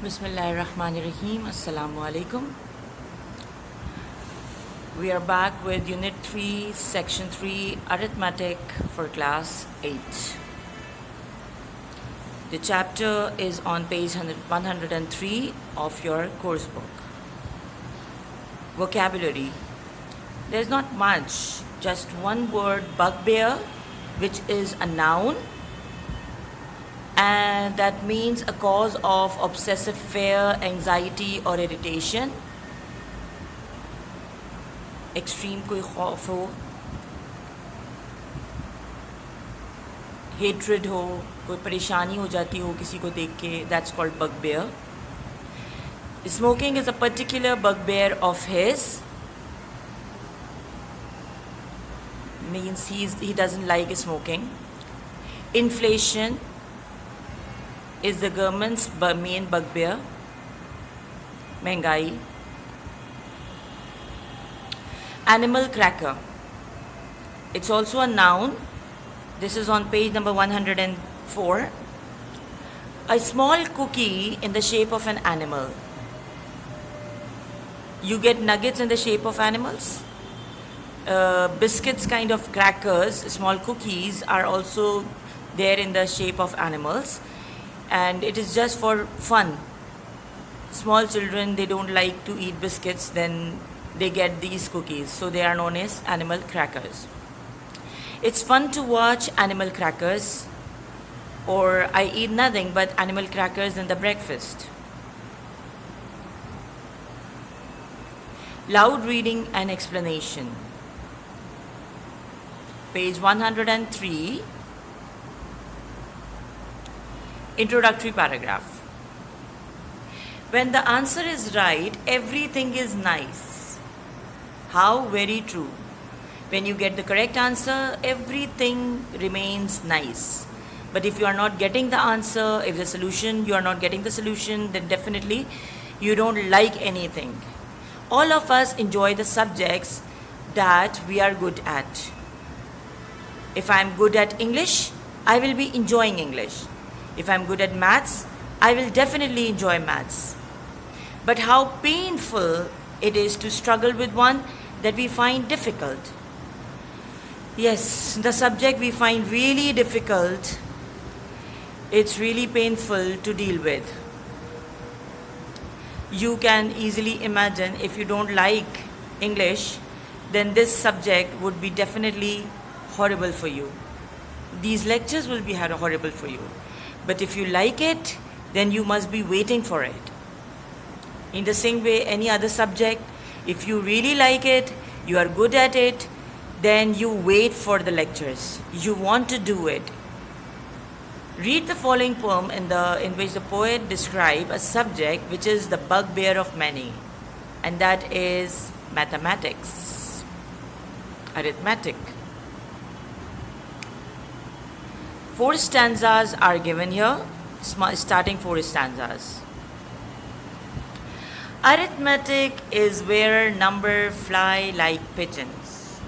Bismillahirrahmanirrahim. Assalamu alaikum. We are back with Unit 3, Section 3, Arithmetic for Class 8. The chapter is on page 103 of your course book. Vocabulary. There's not much, just one word, bugbear, which is a noun, and that means a cause of obsessive fear, anxiety or irritation. Extreme कोई खौफ हो, hatred हो, कोई परेशानी हो जाती हो किसी को देख के, that's called bugbear. Smoking is a particular bugbear of his, means he doesn't like smoking. Inflation is the government's main bugbear. महंगाई. Animal cracker. It's also a noun. This is on page number 104. A small cookie in the shape of an animal. You get nuggets in the shape of animals. Biscuits kind of crackers, small cookies are also there in the shape of animals. And it is just for fun. Small children, they don't like to eat biscuits, then they get these cookies. So they are known as animal crackers. It's fun to watch animal crackers, or I eat nothing but animal crackers in the breakfast. Loud reading and explanation. Page 103. Introductory paragraph. When the answer is right, everything is nice. How very true. When you get the correct answer, everything remains nice. But if you are not getting the answer, if the solution, you are not getting the solution, then definitely you don't like anything. All of us enjoy the subjects that we are good at. If I am good at English, I will be enjoying English. If I'm good at maths, I will definitely enjoy maths. But how painful it is to struggle with one that we find difficult. Yes, the subject we find really difficult, it's really painful to deal with. You can easily imagine if you don't like English, then this subject would be definitely horrible for you. These lectures will be horrible for you. But if you like it, then you must be waiting for it. In the same way, any other subject, if you really like it, you are good at it, then you wait for the lectures. You want to do it. Read the following poem in which the poet describes a subject which is the bugbear of many, and that is mathematics, arithmetic. 4 stanzas are given here, starting 4 stanzas. Arithmetic is where numbers fly like pigeons,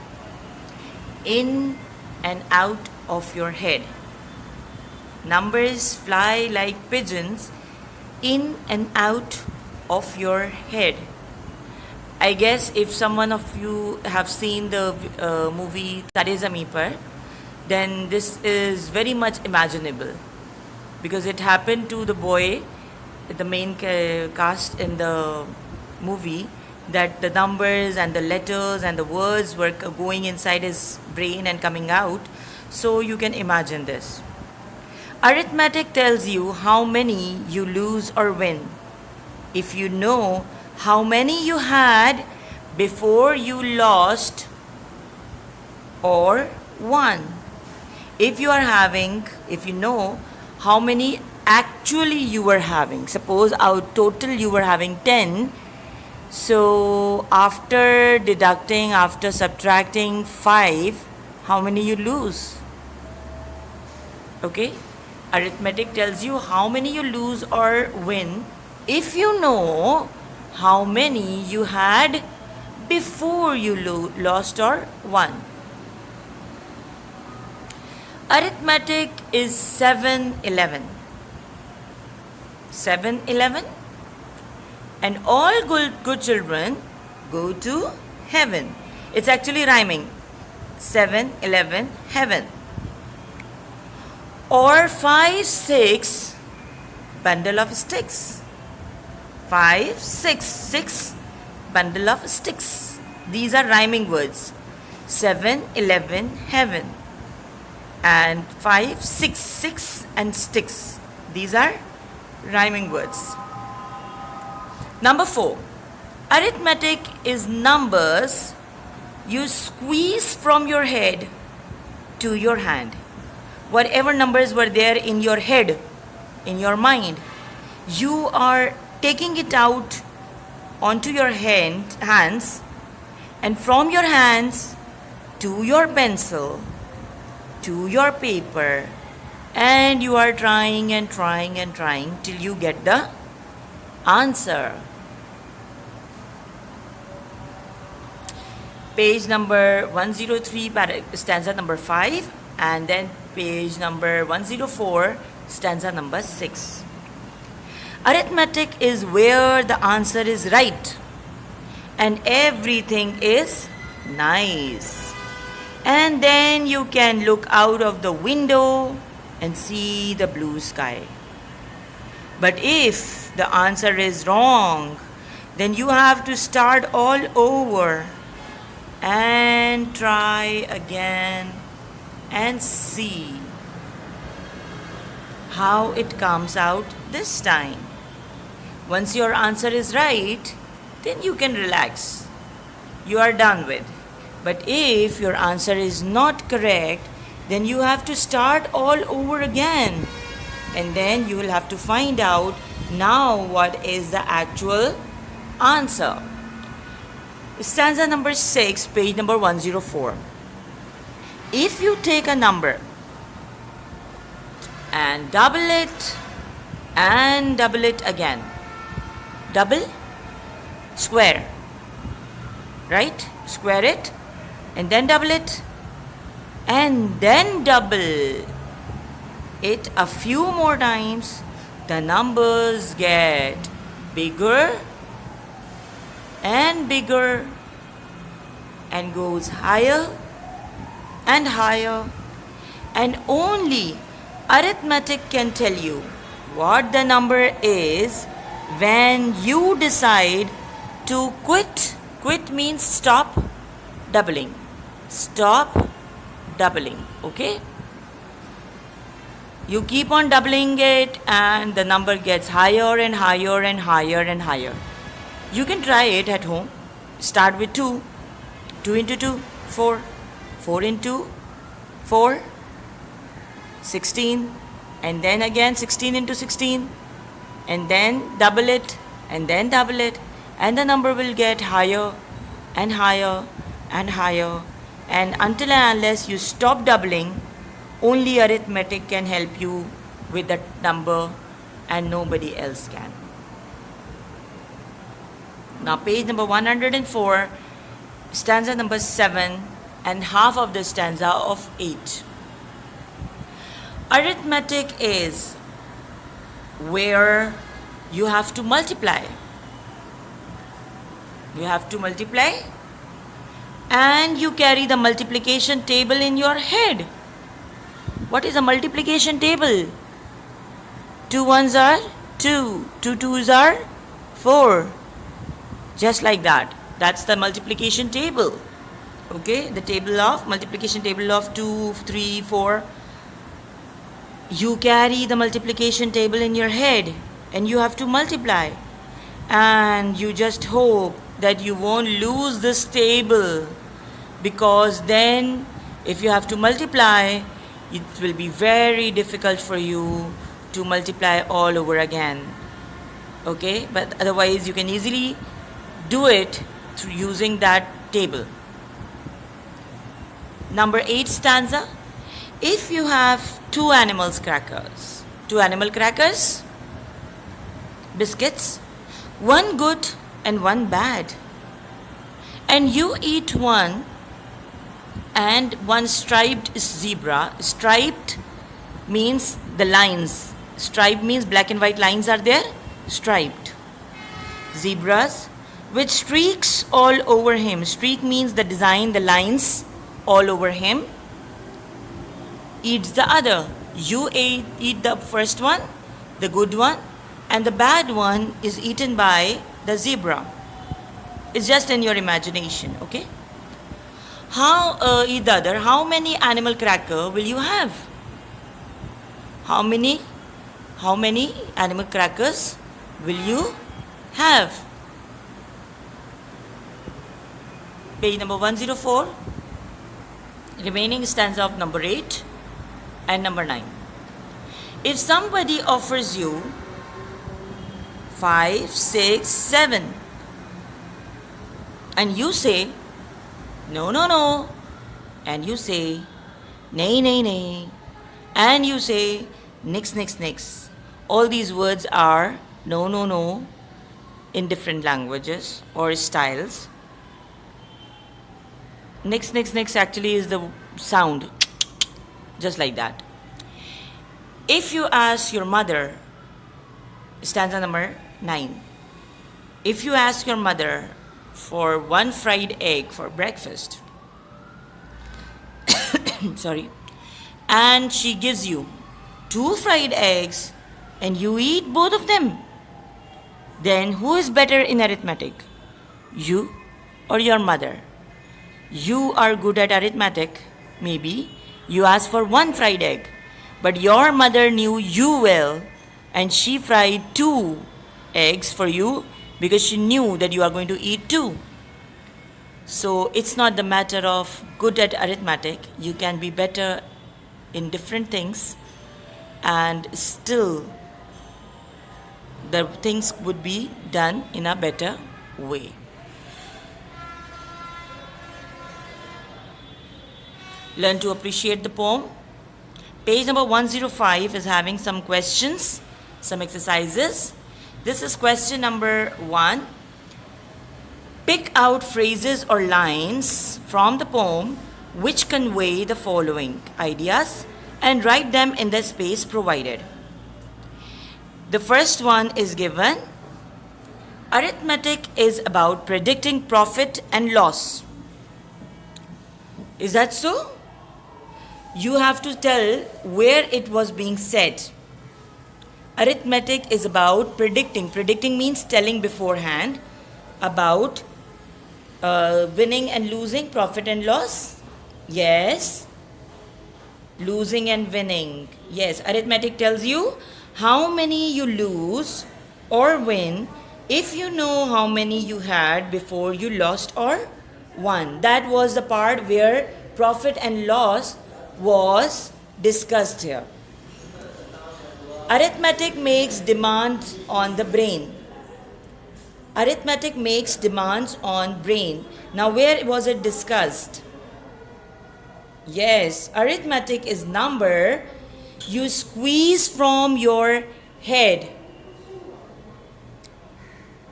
in and out of your head. Numbers fly like pigeons, in and out of your head. I guess if someone of you have seen the movie Tare Zameen Par, then this is very much imaginable, because it happened to the boy, the main cast in the movie, that the numbers and the letters and the words were going inside his brain and coming out. So you can imagine this. Arithmetic tells you how many you lose or win. If you know how many you had before you lost or won. If you know how many actually you were having, suppose out total you were having 10, so after deducting, after subtracting 5, how many you lose? Okay, arithmetic tells you how many you lose or win if you know how many you had before you lost or won. Arithmetic is 7-11. 7-11 and all good children go to heaven. It's actually rhyming. 7, 11, heaven. Or 5, 6, bundle of sticks. 5, 6, 6, bundle of sticks. These are rhyming words. 7, 11, heaven. And 5, 6, 6 and sticks. These are rhyming words. Number 4. Arithmetic is numbers you squeeze from your head to your hand. Whatever numbers were there in your head, in your mind, you are taking it out onto your hands, and from your hands to your pencil, to your paper, and you are trying and trying and trying till you get the answer. Page number 103, stanza number 5, and then page number 104, stanza number 6. Arithmetic is where the answer is right and everything is nice. And then you can look out of the window and see the blue sky. But if the answer is wrong, then you have to start all over and try again and see how it comes out this time. Once your answer is right, then you can relax. You are done with. But if your answer is not correct, then you have to start all over again. And then you will have to find out now what is the actual answer. Stanza number 6, page number 104. If you take a number and double it and double it again, double, square, right? Square it and then double it and then double it a few more times, the numbers get bigger and bigger and goes higher and higher, and only arithmetic can tell you what the number is when you decide to quit. Quit means stop doubling. Stop doubling, okay? You keep on doubling it and the number gets higher and higher and higher and higher. You can try it at home. Start with 2. 2 into 2, 4. 4 into 4, 16. And then again 16 into 16. And then double it and then double it. And the number will get higher and higher and higher. And until and unless you stop doubling, only arithmetic can help you with that number and nobody else can. Now page number 104, stanza number 7 and half of the stanza of 8. Arithmetic is where you have to multiply. You have to multiply and you carry the multiplication table in your head. What is a multiplication table? 2 ones are 2, 2 twos are 4. Just like that. That's the multiplication table. Okay, the table of multiplication table of 2, 3, 4. You carry the multiplication table in your head and you have to multiply. And you just hope that you won't lose this table, because then if you have to multiply, it will be very difficult for you to multiply all over again. Okay, but otherwise you can easily do it through using that table. Number 8 stanza. If you have two animal crackers, biscuits, one good and one bad, and you eat one and one striped zebra. Striped means the lines. Striped means black and white lines are there. Striped. zebras with streaks all over him. Streak means the design, the lines all over him. Eats the other. You eat the first one, the good one, and the bad one is eaten by the zebra. It's just in your imagination, okay? Eat the other. How many animal cracker will you have? How many animal crackers will you have? Page number 104. Remaining stanza of number 8 and number 9. If somebody offers you 5, 6, 7 and you say no, no, no, and you say nay, nay, nay, and you say nix, nix, nix. All these words are no, no, no in different languages or styles. Nix, nix, nix actually is the sound, just like that. If you ask your mother, stanza number 9, if you ask your mother for 1 fried egg for breakfast, sorry, and she gives you 2 fried eggs and you eat both of them, then who is better in arithmetic? You or your mother? You are good at arithmetic, maybe. You asked for 1 fried egg, but your mother knew you well and she fried 2 eggs for you because she knew that you are going to eat 2. So it's not the matter of good at arithmetic. You can be better in different things and still the things would be done in a better way. Learn to appreciate the poem. Page number 105 is having some questions, some exercises. This is question number 1. Pick out phrases or lines from the poem which convey the following ideas and write them in the space provided. The first one is given. Arithmetic is about predicting profit and loss. Is that so? You have to tell where it was being said. Arithmetic is about predicting. Predicting means telling beforehand about winning and losing, profit and loss. Yes. Losing and winning. Yes. Arithmetic tells you how many you lose or win if you know how many you had before you lost or won. That was the part where profit and loss was discussed here. Arithmetic makes demands on the brain. Arithmetic makes demands on brain. Now where was it discussed? Yes, arithmetic is number you squeeze from your head.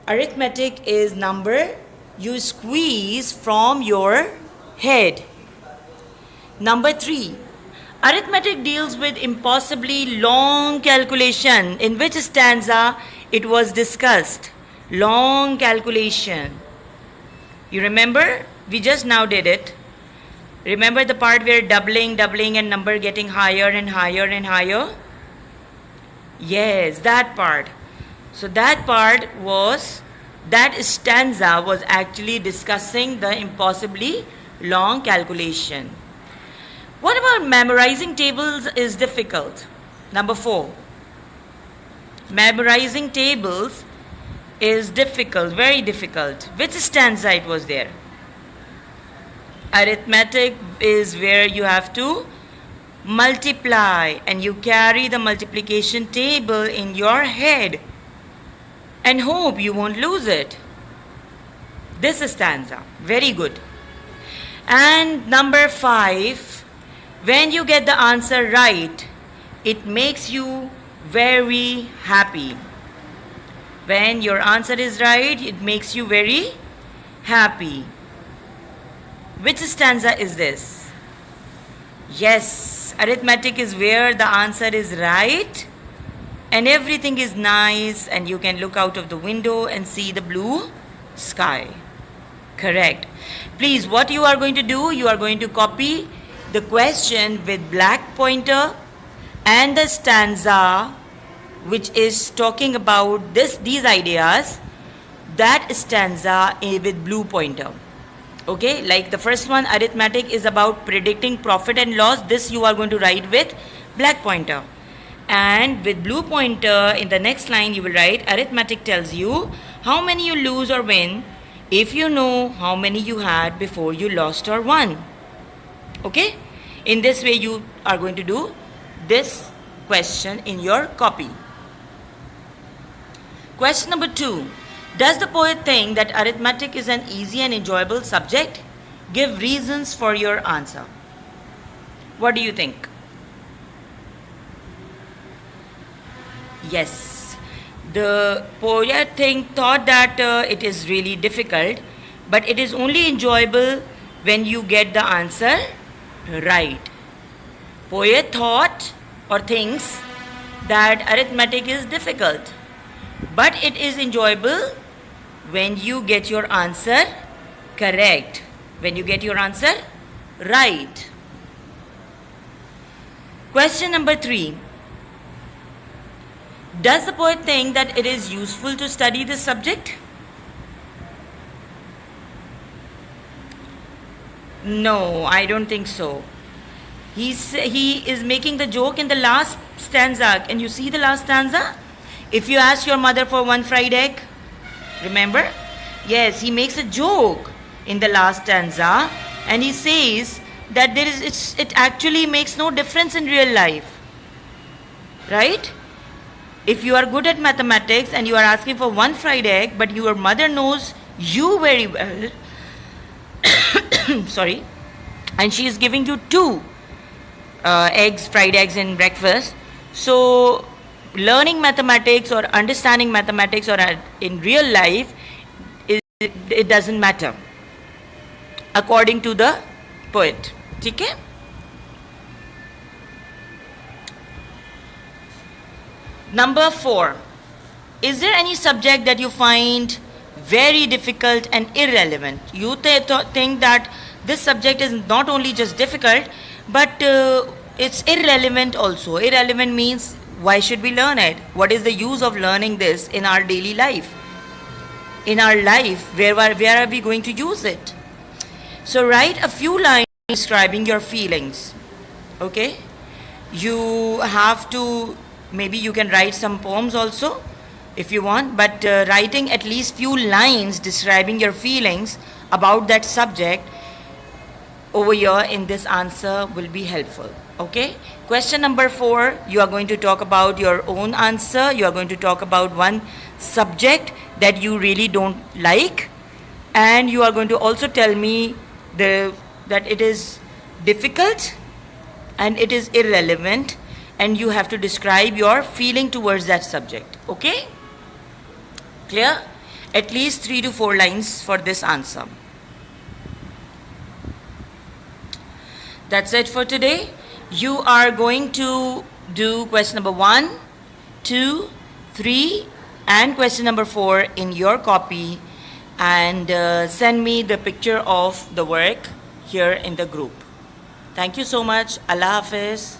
Arithmetic is number you squeeze from your head. Number 3, arithmetic deals with impossibly long calculation. In which stanza it was discussed? Long calculation. You remember? We just now did it. Remember the part where doubling and number getting higher and higher and higher? Yes, that part. So that stanza was actually discussing the impossibly long calculation. What about memorizing tables is difficult? Number 4. Memorizing tables is difficult, very difficult. Which stanza it was there? Arithmetic is where you have to multiply and you carry the multiplication table in your head and hope you won't lose it. This stanza, very good. And number 5, when you get the answer right, it makes you very happy. When your answer is right, it makes you very happy. Which stanza is this? Yes, arithmetic is where the answer is right and everything is nice, and you can look out of the window and see the blue sky. Correct. Please, what you are going to do, you are going to copy the question with black pointer and the stanza which is talking about these ideas, that stanza with blue pointer. Okay, like the first one, arithmetic is about predicting profit and loss. This you are going to write with black pointer. And with blue pointer, in the next line you will write, arithmetic tells you how many you lose or win if you know how many you had before you lost or won. Okay, in this way you are going to do this question in your copy. Question number 2. Does the poet think that arithmetic is an easy and enjoyable subject? Give reasons for your answer. What do you think? Yes, the poet thought that it is really difficult, but it is only enjoyable when you get the answer right. Poet thought or thinks that arithmetic is difficult, but it is enjoyable when you get your answer correct, when you get your answer right. Question number 3. Does the poet think that it is useful to study this subject? No, I don't think so. He is making the joke in the last stanza. Can you see the last stanza? If you ask your mother for one fried egg, remember? Yes, he makes a joke in the last stanza, and he says that it actually makes no difference in real life. Right? If you are good at mathematics and you are asking for one fried egg, but your mother knows you very well, sorry, and she is giving you 2 fried eggs in breakfast, so learning mathematics or understanding mathematics or in real life, it doesn't matter, according to the poet. Okay? Number 4. Is there any subject that you find very difficult and irrelevant? You think that this subject is not only just difficult, but it's irrelevant also. Irrelevant means, why should we learn it? What is the use of learning this in our daily life? In our life, where are we going to use it? So write a few lines describing your feelings. Okay? You have to, maybe you can write some poems also if you want, but writing at least few lines describing your feelings about that subject over here in this answer will be helpful. Okay? Question number 4, you are going to talk about your own answer. You are going to talk about one subject that you really don't like, and you are going to also tell me that it is difficult and it is irrelevant, and you have to describe your feeling towards that subject. Okay? Clear? At least 3 to 4 lines for this answer. That's it for today. You are going to do question number 1, 2, 3 and question number 4 in your copy, and send me the picture of the work here in the group. Thank you so much. Allah Hafiz.